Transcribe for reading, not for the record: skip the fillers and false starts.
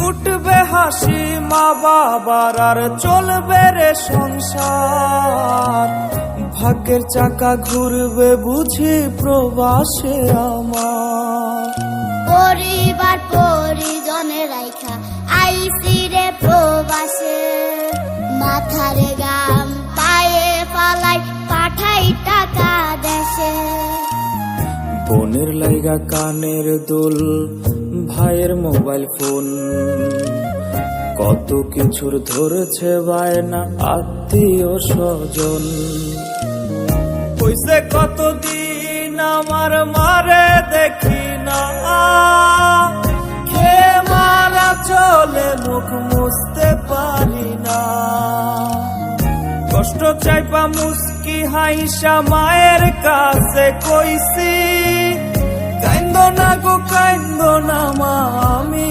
ফুটবে হাসি মা বাবার আর চলবে রে সংসার। ভাগ্যের চাকা ঘুরবে বুঝি প্রবাসে আমার। পরিবার পরিজনে রাইখা আইসি রে প্রবাসে, মাথারে গাম পায়ে পালাই পাঠাই টাকা দেশে। বোনের লাইগা কানের দুল, ভাইয়ের মোবাইল ফোন, কত কিছুর ধরেছে বায়না আত্মীয় স্বজন। কইছে কতদিন আমার মারে দেখি না, খেয়ে মারা চলে মুখ মুছতে পারি না। কষ্ট চাইপা মুস্কি হাইসা মায়ের কাছে কইছি, কাইন্দো না গো কাইন্দো না মা, আমি